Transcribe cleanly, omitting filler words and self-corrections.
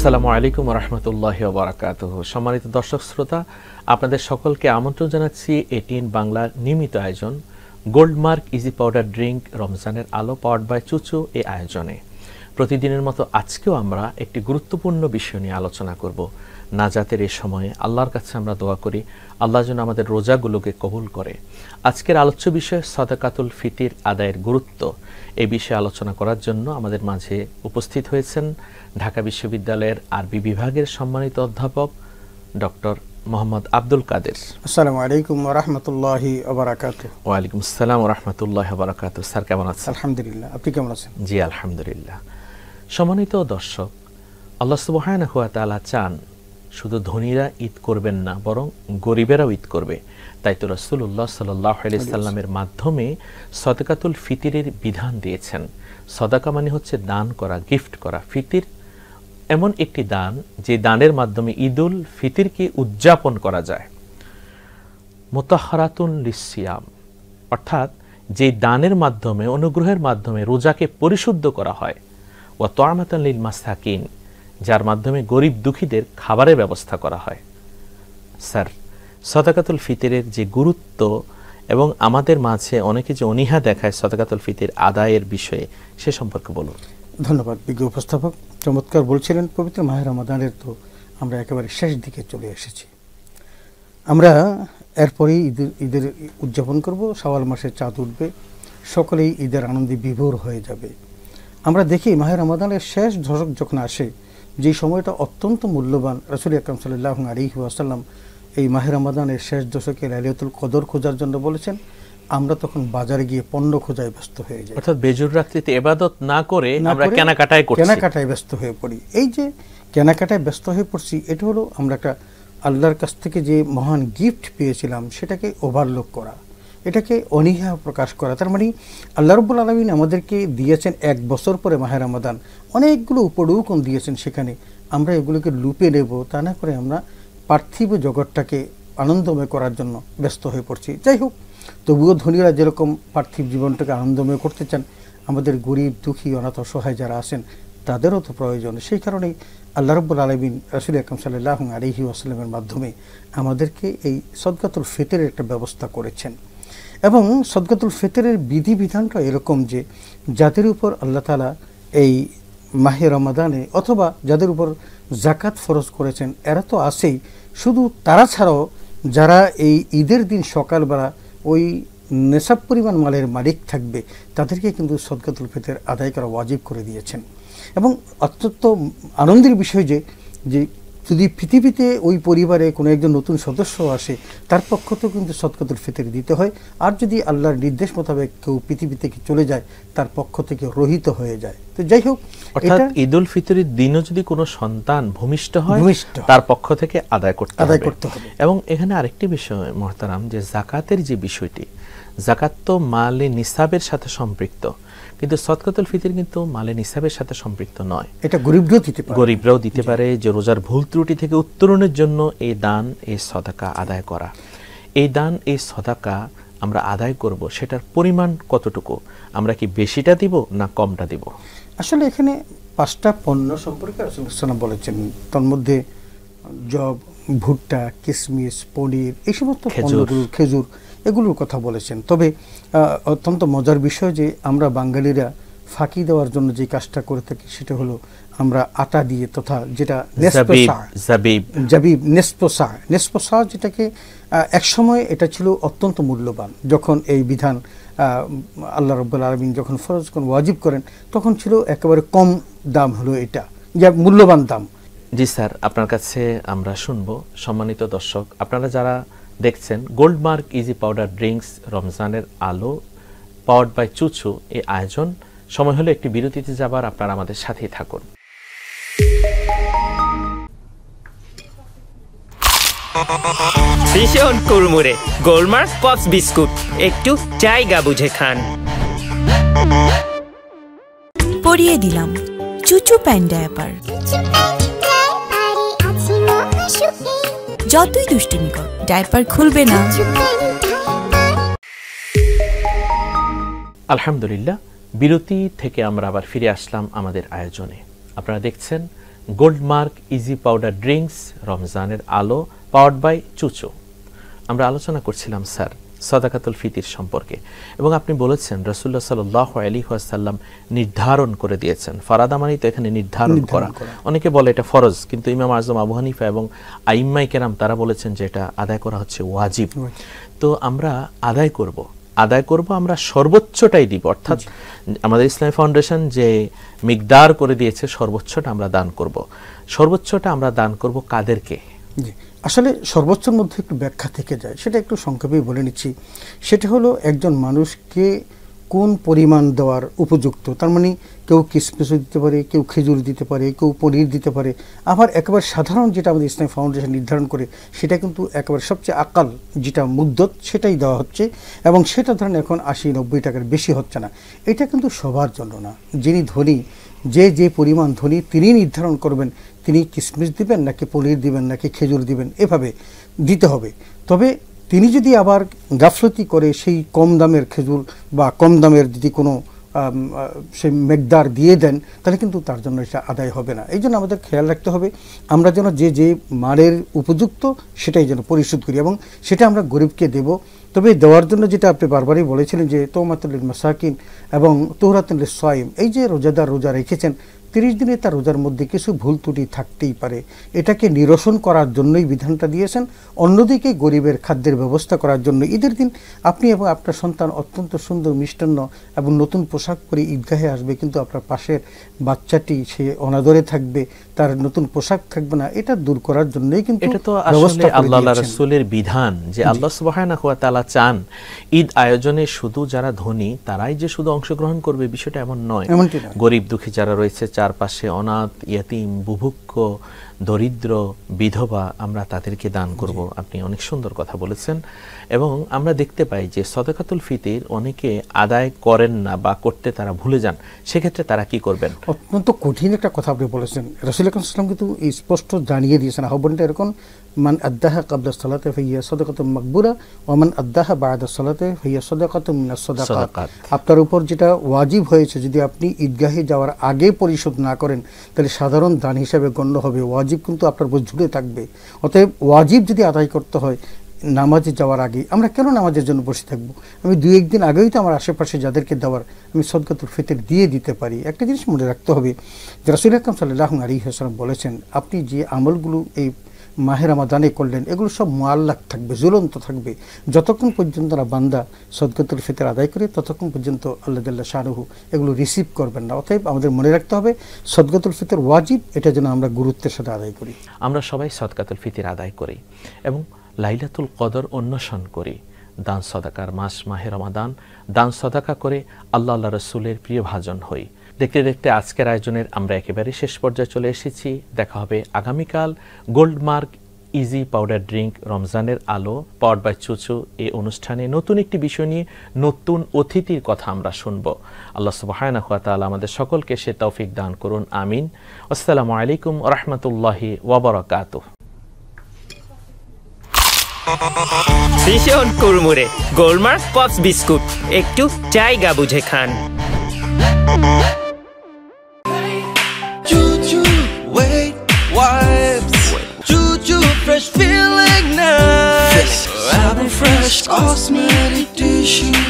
আসসালামু আলাইকুম ওয়া রাহমাতুল্লাহি ওয়া বারাকাতুহু। সম্মানিত দর্শক শ্রোতা, আপনাদের সকলকে আমন্ত্রণ জানাচ্ছি এটিএন বাংলার নিয়মিত আয়োজন গোল্ডমার্ক ইজি পাউডার ড্রিঙ্ক রমজানের আলো পাওয়ার্ড বাই চুচু এই আয়োজনে। প্রতিদিনের মতো আজকেও আমরা একটি গুরুত্বপূর্ণ বিষয় নিয়ে আলোচনা করব। নাজাতের এই সময়ে আল্লাহর কাছে আমরা দোয়া করি আল্লাহ যেন আমাদের রোজাগুলোকে কবুল করে। আজকের আলোচ্য বিষয় সাদাকাতুল ফিতির আদায়ের গুরুত্ব। এই বিষয়ে আলোচনা করার জন্য আমাদের মাঝে উপস্থিত হয়েছেন ঢাকা বিশ্ববিদ্যালয়ের আরবি বিভাগের সম্মানিত অধ্যাপক ডক্টর মোহাম্মদ আব্দুল কাদের। আসসালামু আলাইকুম ওয়া রাহমাতুল্লাহি ওয়া বারাকাতুহু। ওয়া আলাইকুম আসসালাম ওয়া রাহমাতুল্লাহি ওয়া বারাকাতুহু। স্যার কেমন আছেন? আলহামদুলিল্লাহ, আপনি কেমন আছেন? জি আলহামদুলিল্লাহ। সম্মানিত দর্শক, আল্লাহ সুবহানাহু ওয়া তাআলা চান শুধু ধনীরা ঈদ করবেন না, বরং গরিবেরাও ঈদ করবে। তাই তো রাসূলুল্লাহ সাল্লাল্লাহু আলাইহি সাল্লামের মাধ্যমে সাদাকাতুল ফিতরের বিধান দিয়েছেন। সাদাকা মানে হচ্ছে দান করা, গিফট করা। ফিতির এমন একটি দান যে দানের মাধ্যমে ঈদুল ফিতরকে উদযাপন করা যায়। মুতাহহারাতুন লিসিয়াম, অর্থাৎ যে দানের মাধ্যমে, অনুগ্রহের মাধ্যমে রোজাকে পরিশুদ্ধ করা হয়। ওয়া তুআমাতান লিল মাসাকিন, যার মাধ্যমে গরিব দুঃখীদের খাবারের ব্যবস্থা করা হয়। স্যার, সাদাকাতুল ফিতরের যে গুরুত্ব এবং আমাদের মাঝে অনেকে যে অনীহা দেখায় সাদাকাতুল ফিতর আদায়ের বিষয়ে, সে সম্পর্কে বলুন। ধন্যবাদ বিজ্ঞ উপস্থাপক, চমৎকার বলছিলেন। পবিত্র মাহে রমাদানের তো আমরা একেবারে শেষ দিকে চলে এসেছি। আমরা এরপরেই ঈদের উদযাপন করব। শাওয়াল মাসে চাঁদ উঠবে, সকলেই ঈদের আনন্দে বিভোর হয়ে যাবে। আমরা দেখি মাহে রমাদানের শেষ দশক যখন আসে, যে সময়টা অত্যন্ত মূল্যবান, রাসূল আকরাম সাল্লাল্লাহু আলাইহি ওয়াসাল্লাম এই মাহে রমাদানের শেষ দশকে লাইলাতুল কদর খোঁজার জন্য বলেছেন। আমরা তখন বাজারে গিয়ে পণ্য খোঁজায় ব্যস্ত হয়ে যাই, অর্থাৎ বেজুর রাত্রিতে ইবাদত না করে আমরা কেনাকাটায় ব্যস্ত হয়ে পড়ি। এই যে কেনাকাটায় ব্যস্ত হয়ে পড়ছি, এটা হলো আমরা একটা আল্লাহর কাছ থেকে যে মহান গিফট পেয়েছিলাম সেটাকে ওভারলুক করা, এটাকে অনীহা প্রকাশ করা। তার মানে আল্লাহ রাব্বুল আলামিন আমাদেরকে দিয়েছেন এক বছর পরে মাহে রমাদান, অনেকগুলো উপঢৌকন দিয়েছেন। সেখানে আমরা এগুলোকে লুপে নেব তা না করে আমরা পার্থিব জগৎটাকে আনন্দময় করার জন্য ব্যস্ত হয়ে পড়ছি। যাই হোক, তবুও ধনীরা যেরকম পার্থিব জীবনটাকে আনন্দময় করতে চান, আমাদের গরিব দুঃখী অনাথ অসহায় যারা আছেন তাদেরও তো প্রয়োজন। সেই কারণেই আল্লাহ রাব্বুল আলামিন রাসূল আকরাম সাল্লাল্লাহু আলাইহি ওয়াসাল্লামের মাধ্যমে আমাদেরকে এই সাদকাতুল ফিতরের একটা ব্যবস্থা করেছেন। এবং সাদকাতুল ফিতরের বিধিবিধানটা এরকম যে যাদের উপর আল্লাহ তাআলা এই মাহে রমাদানে অথবা যাদের উপর যাকাত ফরজ করেছেন, এরা তো আছেই, শুধু তারা ছাড়াও যারা এই ঈদের দিন সকালবেলা ওই নেশাব পরিমাণ মালের মালিক থাকবে, তাদেরকে কিন্তু সাদকাতুল ফিতর আদায় করা ওয়াজিব করে দিয়েছেন। এবং অত্যন্ত আনন্দের বিষয় যে যদি পৃথিবীতে ওই পরিবারে কোনো একজন নতুন সদস্য আসে, তার পক্ষ থেকেও কিন্তু সাদকাতুল ফিতর দিতে হয়। আর যদি আল্লাহর নির্দেশ মোতাবেক কেউ পৃথিবী থেকে চলে যায়, তার পক্ষ থেকে রহিত হয়ে যায়। তো যাই হোক, অর্থাৎ ঈদুল ফিতরের দিনও যদি কোনো সন্তান ভূমিষ্ঠ হয়, তার পক্ষ থেকে আদায় করতে হবে। এবং এখানে আরেকটি বিষয় মুহতারাম, যে যাকাতের যে বিষয়টি, যাকাত তো মালে নিসাবের সাথে সম্পৃক্ত, কিন্তু সাদকাতুল ফিতর কিন্তু মালে নিসাবের সাথে সম্পৃক্ত নয়। এটা গরিবরাও দিতে পারে। যে রোজার ভুল ত্রুটি থেকে উত্তরণের জন্য এই দান, এই সাদাকা আদায় করা। এই দান, এই সাদাকা আমরা আদায় করব, সেটার পরিমাণ কতটুকু? আমরা কি বেশিটা দিব না কমটা দিব? আসলে এখানে 5টা পণ্য সম্পর্কে রাসূলুল্লাহ বলেছেন। তার মধ্যে জব, ভুট্টা, কিশমিশ, পনির, এই সমস্ত খেজুর, এগুলোর কথা বলেছেন। তবে অত্যন্ত মজার বিষয় যে আমরা বাঙালিরা ফাঁকি দেওয়ার জন্য যে কাজটা করে থাকি, সেটা হলো আমরা আটা দিয়ে, তথা যেটা নেসপোসা, যেটাকে একসময় এটা ছিল অত্যন্ত মূল্যবান। যখন এই বিধান আল্লাহ রাব্বুল আলামিন যখন ফরজ করেন, ওয়াজিব করেন, তখন ছিল একেবারে কম দাম, হলো এটা যা মূল্যবান দাম। জি স্যার, আপনার কাছে আমরা শুনবো। সম্মানিত দর্শক, আপনারা যারা দেখছেন গোল্ডমার্ক ইজি পাউডার ড্রিঙ্কস রমজানের আলো পাওয়ার্ড বাই চুচু এই আয়োজন, সময় হলো একটি বিরতিতে যাবার। আপনারা আমাদের সাথেই থাকুন। ভীষণ কুড়মুড়ে গোল্ডমার্ক পপস বিস্কুট, একটু জায়গা বুঝে খান। পরিয়ে দিলাম চুচু প্যান্ট ডায়াপার। যতই দুষ্টুমি কর, ডায়াপার খুলবে না। আলহামদুলিল্লাহ, বিরতি থেকে আমরা আবার ফিরে আসলাম আমাদের আয়োজনে। আপনারা দেখছেন গোল্ডমার্ক ইজি পাউডার ড্রিঙ্কস, রমজানের আলো, পাওয়ার্ড বাই চুচু। আমরা আলোচনা করছিলাম স্যার সাদাকাতুল ফিতির সম্পর্কে, এবং আপনি বলেছেন রাসূলুল্লাহ সাল্লাল্লাহু আলাইহি ওয়াসাল্লাম নির্ধারণ করে দিয়েছেন। ফারাদা মানে তো এখানে নির্ধারণ করা। অনেকে বলে এটা ফরজ, কিন্তু ইমাম আজম আবু হানিফা এবং আইম্মায়ে কেরাম তারা বলেছেন যে এটা আদায় করা হচ্ছে ওয়াজিব। তো আমরা আদায় করব, আমরা সর্বোচ্চটাই দিব, অর্থাৎ আমাদের ইসলামী ফাউন্ডেশন যে মিকদার করে দিয়েছে সর্বোচ্চটা আমরা দান করব। সর্বোচ্চটা আমরা দান করব কাদেরকে? আসলে সর্বোচ্চের মধ্যে একটু ব্যাখ্যা থেকে যায়, সেটা একটু সংক্ষেপে বলে নিচ্ছি। সেটা হলো একজন মানুষকে কোন পরিমাণ দেওয়ার উপযুক্ত। তার মানে কেউ কিসমিস দিতে পারে, কেউ খেজুর দিতে পারে, কেউ পনির দিতে পারে। আবার একেবারে সাধারণ যেটা আমাদের ইসলামী ফাউন্ডেশন নির্ধারণ করে সেটা কিন্তু একেবারে সবচেয়ে আকাল যেটা মুদ্দত সেটাই দেওয়া হচ্ছে, এবং সেটা ধরেন এখন 80-90 টাকার বেশি হচ্ছে না। এটা কিন্তু সবার জন্য না। যিনি ধনী, যে পরিমাণ ধনী তিনি নির্ধারণ করবেন তিনি কিসমিস দিবেন নাকি পনির দিবেন নাকি খেজুর দিবেন, এভাবে দিতে হবে। তবে তিনি যদি আবার গাফলতি করে সেই কম দামের খেজুর বা কম দামের যদি কোনো সেই মেকদার দিয়ে দেন তাহলে কিন্তু তার জন্য এটা আদায় হবে না। এই জন্য আমাদের খেয়াল রাখতে হবে আমরা যেন যে মানের উপযুক্ত সেটাই যেন পরিশোধ করি, এবং সেটা আমরা গরিবকে দেব। তবে দেওয়ার জন্য যেটা আপনি বারবারই বলেছিলেন যে তওমাতুল লিল মাসাকিন এবং তুহরাতুল লিস সাইম, এই যে রোজাদার রোজা রেখেছেন 30 দিনে তার রোজার মধ্যে কিছু ভুল ত্রুটি থাকতেই পারে, এটাকে নিরসন করার জন্যই বিধানটা দিয়েছেন। অন্যদিকে গরিবের খাদ্যের ব্যবস্থা করার জন্য ঈদের দিন আপনি এবং আপনার সন্তান অত্যন্ত সুন্দর মিষ্টান্ন এবং নতুন পোশাক পরে ঈদগাহে আসবে, কিন্তু আপনার পাশের বাচ্চাটি সে অনাদরে থাকবে, তার নতুন পোশাক থাকবে না, এটা দূর করার জন্যই কিন্তু এটা তো আসলে আল্লাহর রাসূলের বিধান যে আল্লাহ সুবহানাহু ওয়া তাআলা চান ঈদ আয়োজনে শুধু যারা ধনী তারাই যে শুধু অংশগ্রহণ করবে, বিষয়টা এমন নয়। গরিব দুঃখী যারা রয়েছে চারপাশে, অনাথ, ইয়াতীম, বুভুক্ষ, দরিদ্র, বিধবা, আমরা তাদেরকে দান করব। আপনি অনেক সুন্দর কথা বলেছেন। এবং আমরা দেখতে পাই যে সাদাকাতুল ফিতর অনেকে আদায় করেন না বা করতে তারা ভুলে যান, সেক্ষেত্রে তারা কি করবেন? অত্যন্ত কঠিন একটা কথা আপনি বলেছেন। রাসূল আকরাম সাল্লাল্লাহু আলাইহি ওয়াসাল্লাম কিন্তু স্পষ্ট জানিয়ে দিয়েছেন, আহ্বানটা এরকম, মান আদ্দাহা ক্বাবলা সালাতি ফাহিয়া সাদাকাতুম মাকবুরা ওয়া মান আদ্দাহা বা'দা সালাতি ফাহিয়া সাদাকাতুম মিনাস সাদাকাত। আপনার উপর যেটা ওয়াজিব হয়েছে যদি আপনি ঈদগাহে যাওয়ার আগে পরিশোধ না করেন তাহলে সাধারণ দান হিসাবে গণ্য হবে। ওয়াজিব কিন্তু আপনার উপর ঝুলে থাকবে। অতএব ওয়াজিব যদি আদায় করতে হয় নামাজে যাওয়ার আগে, আমরা কেন নামাজের জন্য বসে থাকবো? আমি 2-1 দিন আগেই তো আমার আশেপাশে যাদেরকে দেওয়ার আমি সাদকাতুল ফিতর দিয়ে দিতে পারি। একটা জিনিস মনে রাখতে হবে যে রাসূল আকরাম সাল্লাল্লাহু আলাইহি ওয়াসাল্লাম বলেছেন আপনি যে আমলগুলো এই মাহে রমাদানে করলেন এগুলো সব মুআল্লাক থাকবে, ঝুলন্ত থাকবে। যতক্ষণ পর্যন্ত না বান্দা সাদকাতুল ফিতর আদায় করে ততক্ষণ পর্যন্ত আল্লাহ জাল্লা শানুহু এগুলো রিসিভ করবেন না। অতএব আমাদের মনে রাখতে হবে সাদকাতুল ফিতর ওয়াজিব, এটা যেন আমরা গুরুত্বের সাথে আদায় করি। আমরা সবাই সাদকাতুল ফিতর আদায় করি এবং লাইলাতুল কদর অন্বেষণ করি। দান সদাকার মাস মাহে রমাদান, দান সদাকা করে আল্লাহ রাসূলের প্রিয় ভাজন হই। দেখতে দেখতে আজকের আয়োজনের আমরা একেবারে শেষ পর্যায়ে চলে এসেছি। দেখা হবে আগামীকাল গোল্ডমার্ক ইজি পাউডার ড্রিঙ্ক, রমজানের আলো, পাওয়ার্ড বাই চুচু এই অনুষ্ঠানে নতুন একটি বিষয় নিয়ে নতুন অতিথির কথা আমরা শুনবো। আল্লাহ সুবহানাহু ওয়া তাআলা আমাদের সকলকে সে তৌফিক দান করুন, আমিন। আসসালামু আলাইকুম ওয়া রাহমাতুল্লাহি ওয়া বারাকাতুহু। ভীষণ কুড়মুড়ে গোলমার্ক পপস বিস্কুট, একটু জায়গা বুঝে খান। Choo-choo, wait, wipes. Choo-choo, fresh feeling nice. Having fresh cosmetic tissue.